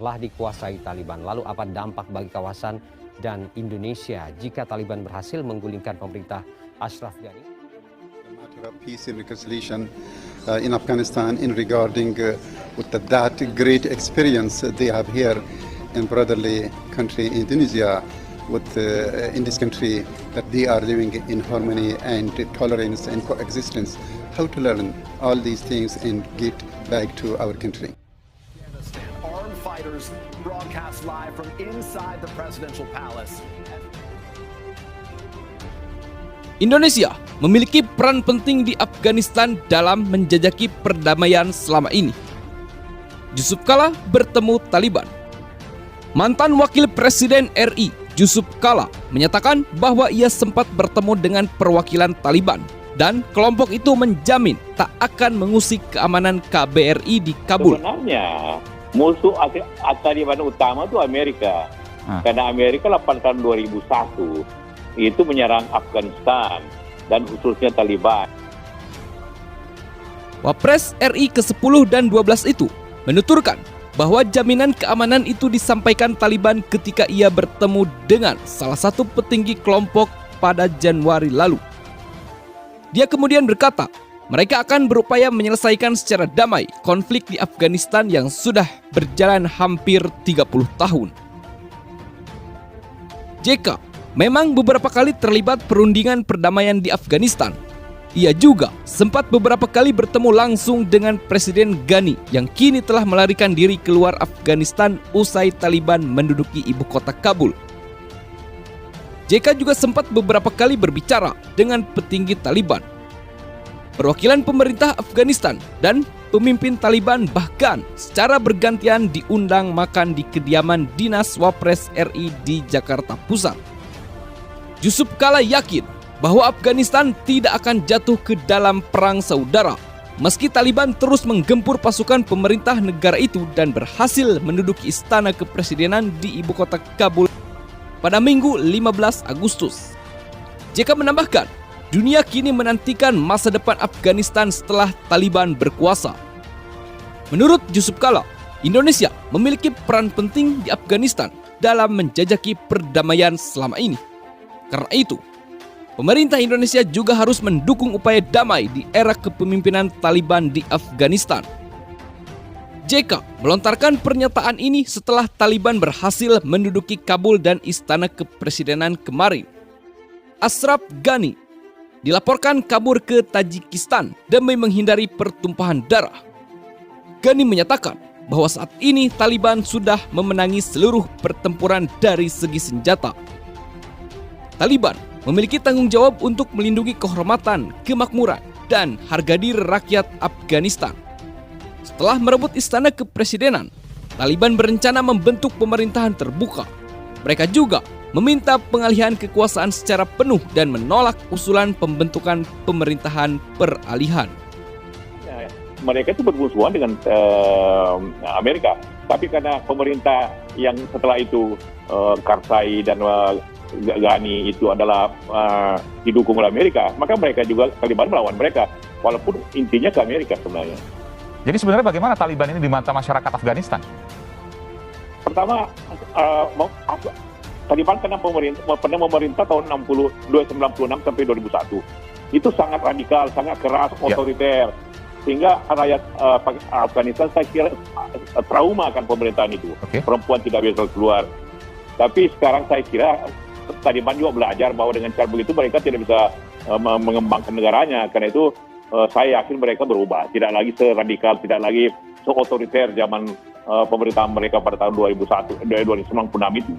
telah dikuasai Taliban. Lalu apa dampak bagi kawasan dan Indonesia jika Taliban berhasil menggulingkan pemerintah Ashraf Ghani? The matter of peace and reconciliation in Afghanistan in regarding with that great experience they have here in brotherly country Indonesia with in this country that they are living in harmony and tolerance and coexistence. How to learn all these things and get back to our country. Armed fighters broadcast live from inside the presidential palace. Indonesia memiliki peran penting di Afghanistan dalam menjajaki perdamaian selama ini. Yusuf Kala bertemu Taliban. Mantan Wakil Presiden RI Yusuf Kala menyatakan bahwa ia sempat bertemu dengan perwakilan Taliban dan kelompok itu menjamin tak akan mengusik keamanan KBRI di Kabul. Sebenarnya musuh Taliban utama itu Amerika. Karena Amerika 8 tahun 2001 itu menyerang Afghanistan dan khususnya Taliban. Wapres RI ke-10 dan 12 itu menuturkan bahwa jaminan keamanan itu disampaikan Taliban ketika ia bertemu dengan salah satu petinggi kelompok pada Januari lalu. Dia kemudian berkata, mereka akan berupaya menyelesaikan secara damai konflik di Afghanistan yang sudah berjalan hampir 30 tahun. JK memang beberapa kali terlibat perundingan perdamaian di Afghanistan. Ia juga sempat beberapa kali bertemu langsung dengan Presiden Ghani yang kini telah melarikan diri keluar Afghanistan usai Taliban menduduki ibu kota Kabul. JK juga sempat beberapa kali berbicara dengan petinggi Taliban. Perwakilan pemerintah Afghanistan dan pemimpin Taliban bahkan secara bergantian diundang makan di kediaman Dinas Wapres RI di Jakarta Pusat. Yusuf Kala yakin bahwa Afghanistan tidak akan jatuh ke dalam perang saudara meski Taliban terus menggempur pasukan pemerintah negara itu dan berhasil menduduki istana kepresidenan di ibu kota Kabul pada Minggu 15 Agustus. JK menambahkan, dunia kini menantikan masa depan Afghanistan setelah Taliban berkuasa. Menurut Yusuf Kala, Indonesia memiliki peran penting di Afghanistan dalam menjajaki perdamaian selama ini. Karena itu, pemerintah Indonesia juga harus mendukung upaya damai di era kepemimpinan Taliban di Afghanistan. JK melontarkan pernyataan ini setelah Taliban berhasil menduduki Kabul dan istana kepresidenan kemarin. Ashraf Ghani dilaporkan kabur ke Tajikistan demi menghindari pertumpahan darah. Ghani menyatakan bahwa saat ini Taliban sudah memenangi seluruh pertempuran dari segi senjata. Taliban memiliki tanggung jawab untuk melindungi kehormatan, kemakmuran, dan harga diri rakyat Afghanistan. Setelah merebut istana kepresidenan, Taliban berencana membentuk pemerintahan terbuka. Mereka juga meminta pengalihan kekuasaan secara penuh dan menolak usulan pembentukan pemerintahan peralihan. Mereka itu bermusuhan dengan Amerika, tapi karena pemerintah yang setelah itu Karzai dan Ghani itu adalah didukung oleh Amerika, maka mereka juga Taliban melawan mereka, walaupun intinya ke Amerika sebenarnya. Jadi sebenarnya bagaimana Taliban ini di mata masyarakat Afghanistan? Pertama, Taliban pernah memerintah tahun 96 sampai 2001. Itu sangat radikal, sangat keras, otoriter. Sehingga rakyat Afghanistan saya kira trauma akan pemerintahan itu. Perempuan tidak bisa keluar. Tapi sekarang saya kira Taliban juga belajar bahwa dengan cara begitu mereka tidak bisa mengembangkan negaranya. Karena itu saya yakin mereka berubah. Tidak lagi seradikal, tidak lagi seotoriter zaman pemerintahan mereka pada tahun 2096 itu.